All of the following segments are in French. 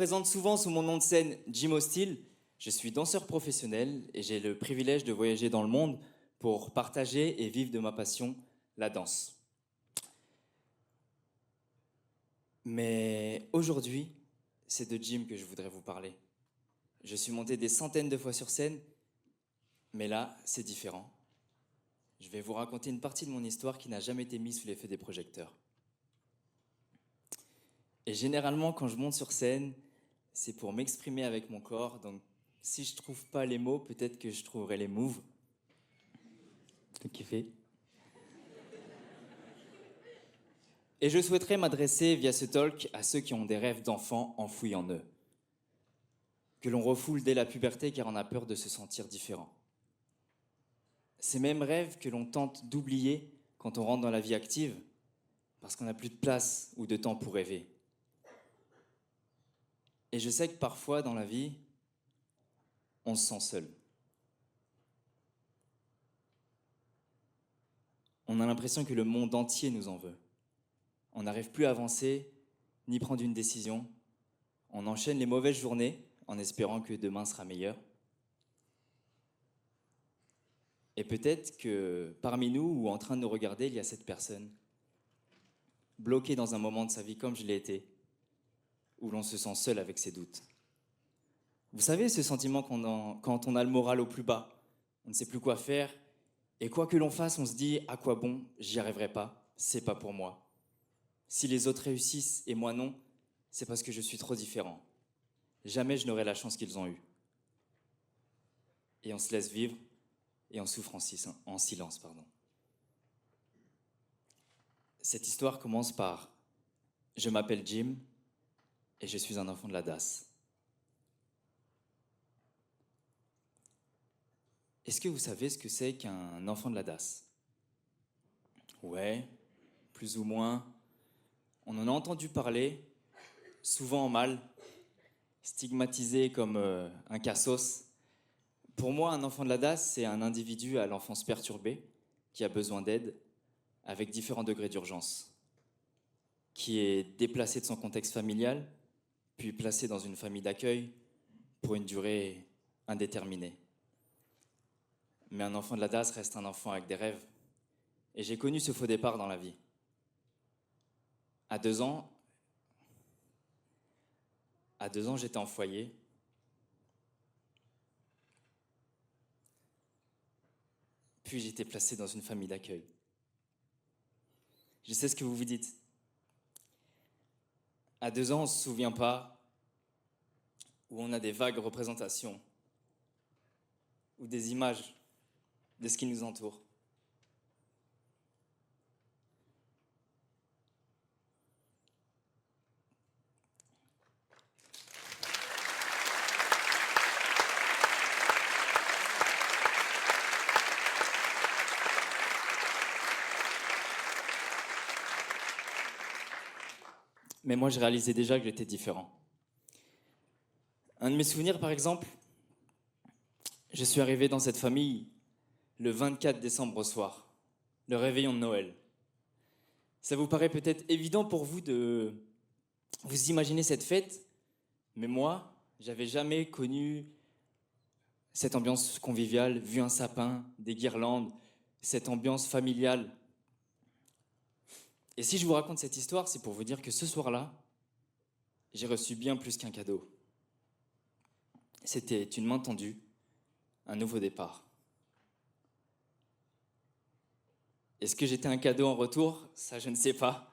présente souvent sous mon nom de scène Jim Hostile. Je suis danseur professionnel et j'ai le privilège de voyager dans le monde pour partager et vivre de ma passion, la danse. Mais aujourd'hui, c'est de Jim que je voudrais vous parler. Je suis monté des centaines de fois sur scène, mais là, c'est différent. Je vais vous raconter une partie de mon histoire qui n'a jamais été mise sous l'effet des projecteurs. Et généralement, quand je monte sur scène, c'est pour m'exprimer avec mon corps. Donc, si je trouve pas les mots, peut-être que je trouverai les moves. T'as kiffé? Et je souhaiterais m'adresser via ce talk à ceux qui ont des rêves d'enfants enfouis en eux. Que l'on refoule dès la puberté car on a peur de se sentir différent. Ces mêmes rêves que l'on tente d'oublier quand on rentre dans la vie active, parce qu'on n'a plus de place ou de temps pour rêver. Et je sais que parfois dans la vie, on se sent seul. On a l'impression que le monde entier nous en veut. On n'arrive plus à avancer, ni prendre une décision. On enchaîne les mauvaises journées en espérant que demain sera meilleur. Et peut-être que parmi nous ou en train de nous regarder, il y a cette personne, bloquée dans un moment de sa vie comme je l'ai été, où l'on se sent seul avec ses doutes. Vous savez, ce sentiment quand on a le moral au plus bas, on ne sait plus quoi faire, et quoi que l'on fasse, on se dit « à quoi bon, j'y arriverai pas, c'est pas pour moi ». Si les autres réussissent et moi non, c'est parce que je suis trop différent. Jamais je n'aurai la chance qu'ils ont eue. Et on se laisse vivre et on souffre en silence. Cette histoire commence par « Je m'appelle Jim et je suis un enfant de la DAS ». Est-ce que vous savez ce que c'est qu'un enfant de la DAS? Ouais, plus ou moins. On en a entendu parler, souvent en mal, stigmatisé comme un cassos. Pour moi, un enfant de la DAS, c'est un individu à l'enfance perturbée, qui a besoin d'aide, avec différents degrés d'urgence, qui est déplacé de son contexte familial, puis placé dans une famille d'accueil pour une durée indéterminée. Mais un enfant de la DAS reste un enfant avec des rêves. Et j'ai connu ce faux départ dans la vie. À 2 ans, j'étais en foyer. Puis j'étais placé dans une famille d'accueil. Je sais ce que vous vous dites. À 2 ans, on ne se souvient pas, ou on a des vagues représentations, ou des images de ce qui nous entoure. Mais moi, je réalisais déjà que j'étais différent. Un de mes souvenirs, par exemple, je suis arrivé dans cette famille le 24 décembre au soir, le réveillon de Noël. Ça vous paraît peut-être évident pour vous de vous imaginer cette fête, mais moi, j'avais jamais connu cette ambiance conviviale, vu un sapin, des guirlandes, cette ambiance familiale. Et si je vous raconte cette histoire, c'est pour vous dire que ce soir-là, j'ai reçu bien plus qu'un cadeau. C'était une main tendue, un nouveau départ. Est-ce que j'étais un cadeau en retour? Ça, je ne sais pas.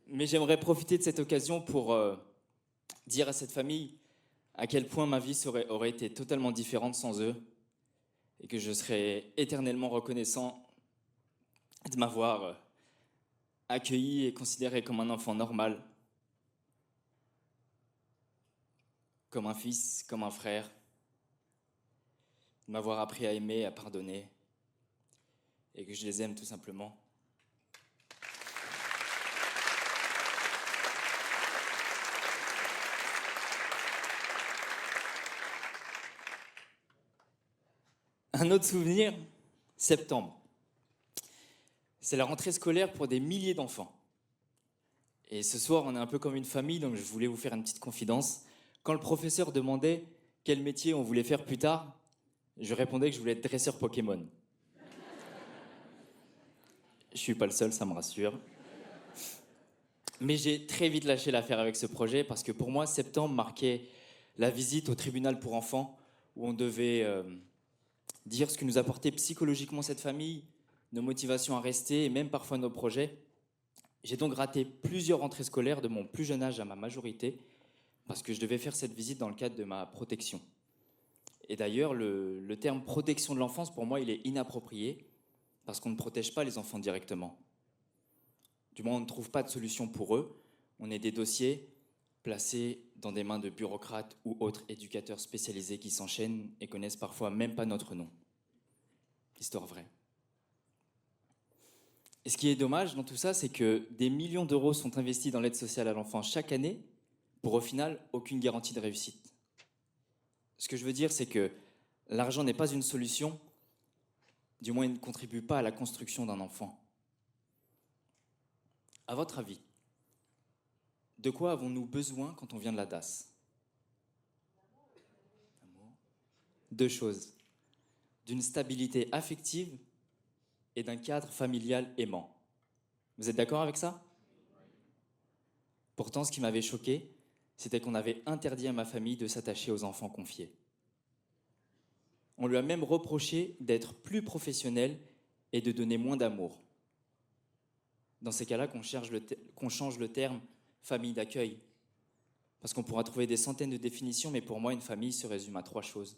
Mais j'aimerais profiter de cette occasion pour dire à cette famille à quel point ma vie aurait été totalement différente sans eux et que je serais éternellement reconnaissant de m'avoir accueilli et considéré comme un enfant normal, comme un fils, comme un frère, de m'avoir appris à aimer, à pardonner, et que je les aime tout simplement. Un autre souvenir, septembre. C'est la rentrée scolaire pour des milliers d'enfants. Et ce soir, on est un peu comme une famille, donc je voulais vous faire une petite confidence. Quand le professeur demandait quel métier on voulait faire plus tard, je répondais que je voulais être dresseur Pokémon. Je suis pas le seul, ça me rassure. Mais j'ai très vite lâché l'affaire avec ce projet parce que pour moi, septembre marquait la visite au tribunal pour enfants où on devait dire ce que nous apportait psychologiquement cette famille, nos motivations à rester et même parfois nos projets. J'ai donc raté plusieurs rentrées scolaires de mon plus jeune âge à ma majorité parce que je devais faire cette visite dans le cadre de ma protection. Et d'ailleurs, le terme protection de l'enfance, pour moi, il est inapproprié parce qu'on ne protège pas les enfants directement. Du moins, on ne trouve pas de solution pour eux. On est des dossiers placés dans des mains de bureaucrates ou autres éducateurs spécialisés qui s'enchaînent et connaissent parfois même pas notre nom. Histoire vraie. Et ce qui est dommage dans tout ça, c'est que des millions d'euros sont investis dans l'aide sociale à l'enfance chaque année pour au final aucune garantie de réussite. Ce que je veux dire, c'est que l'argent n'est pas une solution, du moins il ne contribue pas à la construction d'un enfant. À votre avis, de quoi avons-nous besoin quand on vient de la DAS? Deux choses. D'une stabilité affective et d'un cadre familial aimant. Vous êtes d'accord avec ça? Pourtant, ce qui m'avait choqué, c'était qu'on avait interdit à ma famille de s'attacher aux enfants confiés. On lui a même reproché d'être plus professionnel et de donner moins d'amour. Dans ces cas-là, qu'on change le terme famille d'accueil. Parce qu'on pourra trouver des centaines de définitions, mais pour moi, une famille se résume à trois choses.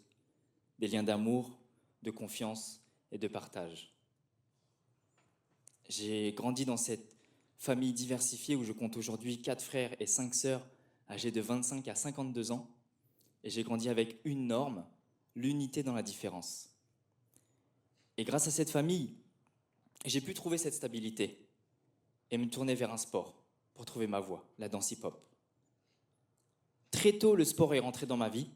Des liens d'amour, de confiance et de partage. J'ai grandi dans cette famille diversifiée où je compte aujourd'hui 4 frères et 5 sœurs âgés de 25 à 52 ans. Et j'ai grandi avec une norme, l'unité dans la différence. Et grâce à cette famille, j'ai pu trouver cette stabilité et me tourner vers un sport pour trouver ma voie, la danse hip-hop. Très tôt, le sport est rentré dans ma vie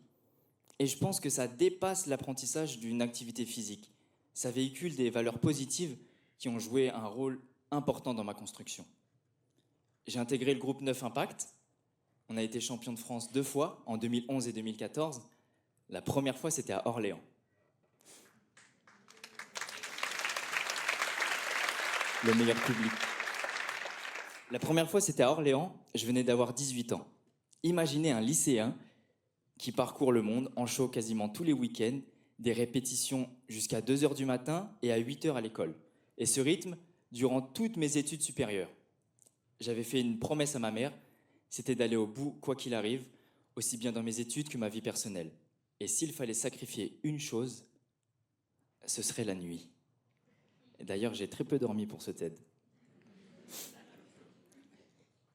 et je pense que ça dépasse l'apprentissage d'une activité physique. Ça véhicule des valeurs positives qui ont joué un rôle important dans ma construction. J'ai intégré le groupe 9 Impact. On a été champion de France 2 fois, en 2011 et 2014. La première fois, c'était à Orléans. Le meilleur public. La première fois, c'était à Orléans. Je venais d'avoir 18 ans. Imaginez un lycéen qui parcourt le monde en show quasiment tous les week-ends, des répétitions jusqu'à 2 heures du matin et à 8 heures à l'école. Et ce rythme durant toutes mes études supérieures. J'avais fait une promesse à ma mère, c'était d'aller au bout quoi qu'il arrive, aussi bien dans mes études que ma vie personnelle. Et s'il fallait sacrifier une chose, ce serait la nuit. Et d'ailleurs, j'ai très peu dormi pour ce TED.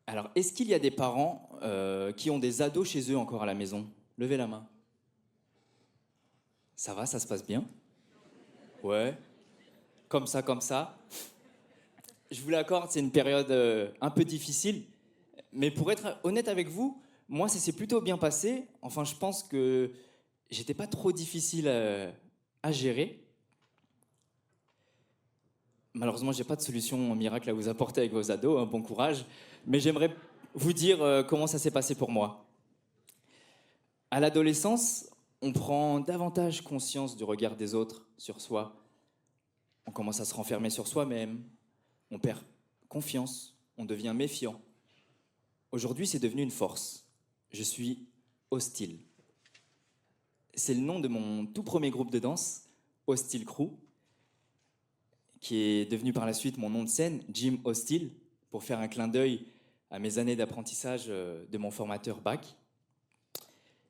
Alors, est-ce qu'il y a des parents qui ont des ados chez eux encore à la maison? Levez la main. Ça va, ça se passe bien? Ouais. Comme ça, comme ça. Je vous l'accorde, c'est une période un peu difficile. Mais pour être honnête avec vous, moi, ça s'est plutôt bien passé. Enfin, je pense que j'étais pas trop difficile à gérer. Malheureusement, j'ai pas de solution miracle à vous apporter avec vos ados, hein, bon courage. Mais j'aimerais vous dire comment ça s'est passé pour moi. À l'adolescence, on prend davantage conscience du regard des autres sur soi. On commence à se renfermer sur soi-même. On perd confiance. On devient méfiant. Aujourd'hui, c'est devenu une force. Je suis hostile. C'est le nom de mon tout premier groupe de danse, Hostile Crew, qui est devenu par la suite mon nom de scène, Jim Hostile, pour faire un clin d'œil à mes années d'apprentissage de mon formateur bac.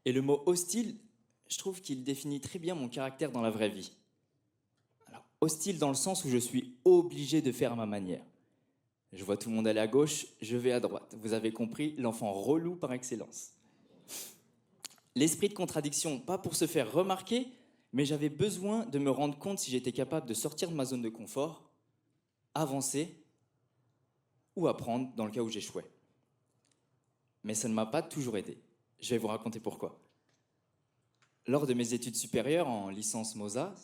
Et le mot hostile, je trouve qu'il définit très bien mon caractère dans la vraie vie. Alors, hostile dans le sens où je suis obligé de faire à ma manière. Je vois tout le monde aller à gauche, je vais à droite. Vous avez compris, l'enfant relou par excellence. L'esprit de contradiction, pas pour se faire remarquer, mais j'avais besoin de me rendre compte si j'étais capable de sortir de ma zone de confort, avancer ou apprendre dans le cas où j'échouais. Mais ça ne m'a pas toujours aidé. Je vais vous raconter pourquoi. Lors de mes études supérieures en licence MOSA,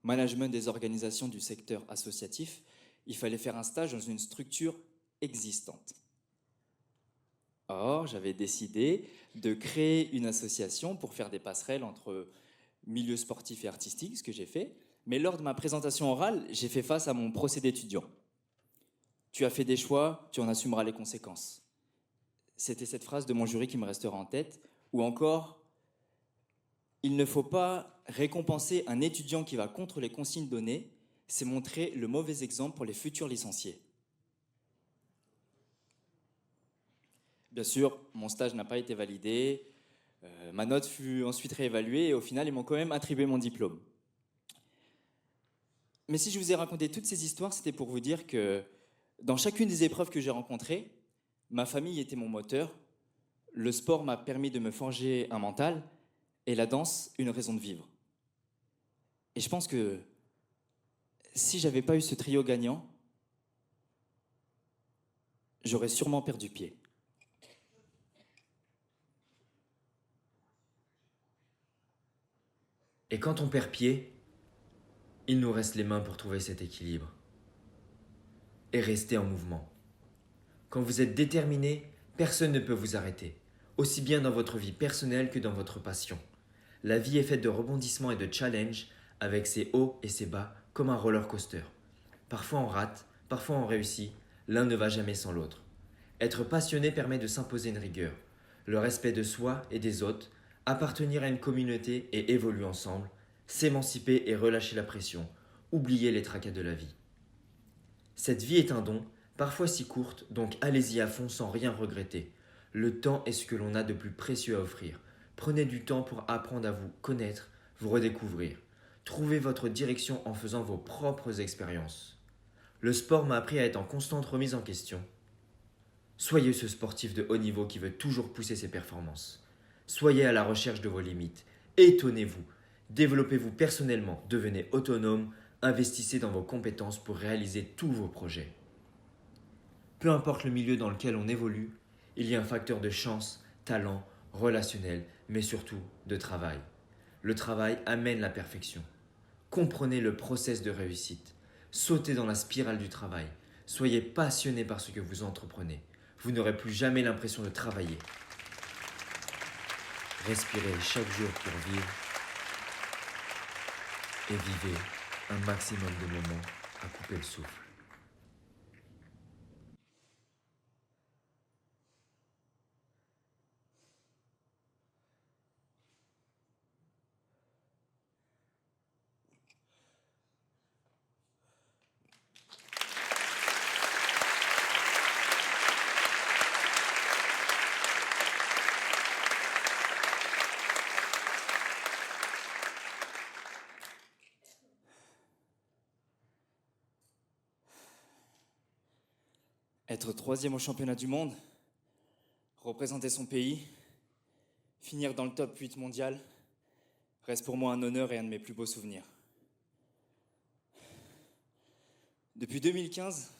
management des organisations du secteur associatif, il fallait faire un stage dans une structure existante. Or, j'avais décidé de créer une association pour faire des passerelles entre milieu sportif et artistique, ce que j'ai fait. Mais lors de ma présentation orale, j'ai fait face à mon procès d'étudiant. Tu as fait des choix, tu en assumeras les conséquences. C'était cette phrase de mon jury qui me restera en tête. Ou encore, il ne faut pas récompenser un étudiant qui va contre les consignes données, c'est montrer le mauvais exemple pour les futurs licenciés. Bien sûr, mon stage n'a pas été validé, ma note fut ensuite réévaluée et au final, ils m'ont quand même attribué mon diplôme. Mais si je vous ai raconté toutes ces histoires, c'était pour vous dire que dans chacune des épreuves que j'ai rencontrées, ma famille était mon moteur, le sport m'a permis de me forger un mental et la danse, une raison de vivre. Et je pense que si j'avais pas eu ce trio gagnant, j'aurais sûrement perdu pied. Et quand on perd pied, il nous reste les mains pour trouver cet équilibre. Et rester en mouvement. Quand vous êtes déterminé, personne ne peut vous arrêter, aussi bien dans votre vie personnelle que dans votre passion. La vie est faite de rebondissements et de challenges, avec ses hauts et ses bas, comme un roller coaster. Parfois on rate, parfois on réussit, l'un ne va jamais sans l'autre. Être passionné permet de s'imposer une rigueur, le respect de soi et des autres, appartenir à une communauté et évoluer ensemble, s'émanciper et relâcher la pression, oublier les tracas de la vie. Cette vie est un don, parfois si courte, donc allez-y à fond sans rien regretter. Le temps est ce que l'on a de plus précieux à offrir. Prenez du temps pour apprendre à vous connaître, vous redécouvrir. Trouvez votre direction en faisant vos propres expériences. Le sport m'a appris à être en constante remise en question. Soyez ce sportif de haut niveau qui veut toujours pousser ses performances. Soyez à la recherche de vos limites. Étonnez-vous. Développez-vous personnellement. Devenez autonome. Investissez dans vos compétences pour réaliser tous vos projets. Peu importe le milieu dans lequel on évolue, il y a un facteur de chance, talent, relationnel, mais surtout de travail. Le travail amène la perfection. Comprenez le process de réussite. Sautez dans la spirale du travail. Soyez passionné par ce que vous entreprenez. Vous n'aurez plus jamais l'impression de travailler. Respirez chaque jour pour vivre et vivez un maximum de moments à couper le souffle. Être troisième au championnat du monde, représenter son pays, finir dans le top 8 mondial, reste pour moi un honneur et un de mes plus beaux souvenirs. Depuis 2015,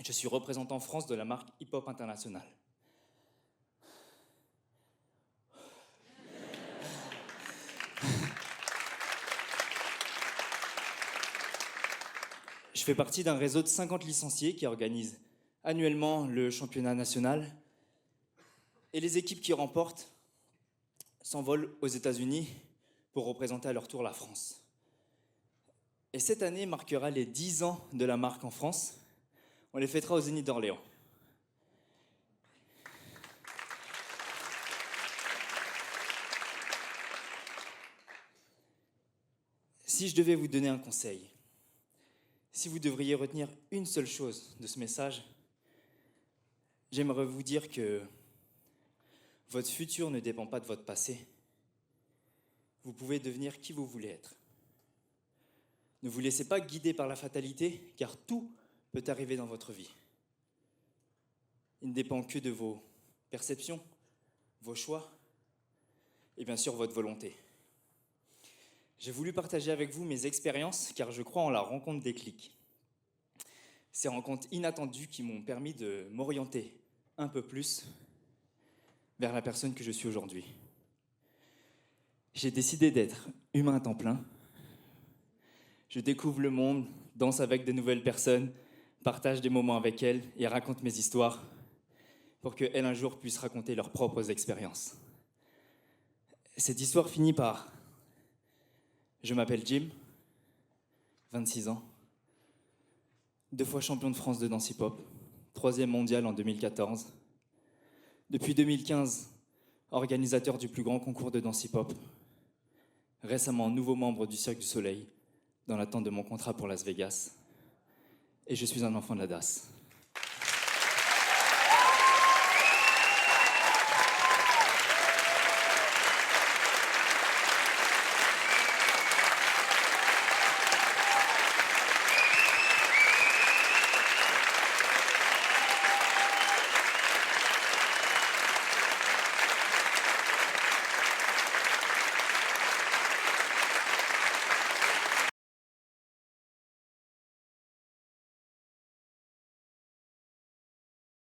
je suis représentant France de la marque Hip Hop International. Je fais partie d'un réseau de 50 licenciés qui organise annuellement le championnat national. Et les équipes qui remportent s'envolent aux États-Unis pour représenter à leur tour la France. Et cette année marquera les 10 ans de la marque en France. On les fêtera au Zénith d'Orléans. Si je devais vous donner un conseil, si vous devriez retenir une seule chose de ce message, j'aimerais vous dire que votre futur ne dépend pas de votre passé. Vous pouvez devenir qui vous voulez être. Ne vous laissez pas guider par la fatalité, car tout peut arriver dans votre vie. Il ne dépend que de vos perceptions, vos choix et bien sûr votre volonté. J'ai voulu partager avec vous mes expériences, car je crois en la rencontre déclic. Ces rencontres inattendues qui m'ont permis de m'orienter un peu plus vers la personne que je suis aujourd'hui. J'ai décidé d'être humain à temps plein. Je découvre le monde, danse avec de nouvelles personnes, partage des moments avec elles et raconte mes histoires pour qu'elles un jour puissent raconter leurs propres expériences. Cette histoire finit par: je m'appelle Jim, 26 ans, 2 fois champion de France de danse hip-hop, 3e mondial en 2014. Depuis 2015, organisateur du plus grand concours de danse hip-hop. Récemment nouveau membre du Cirque du Soleil, dans l'attente de mon contrat pour Las Vegas. Et je suis un enfant de la DAS.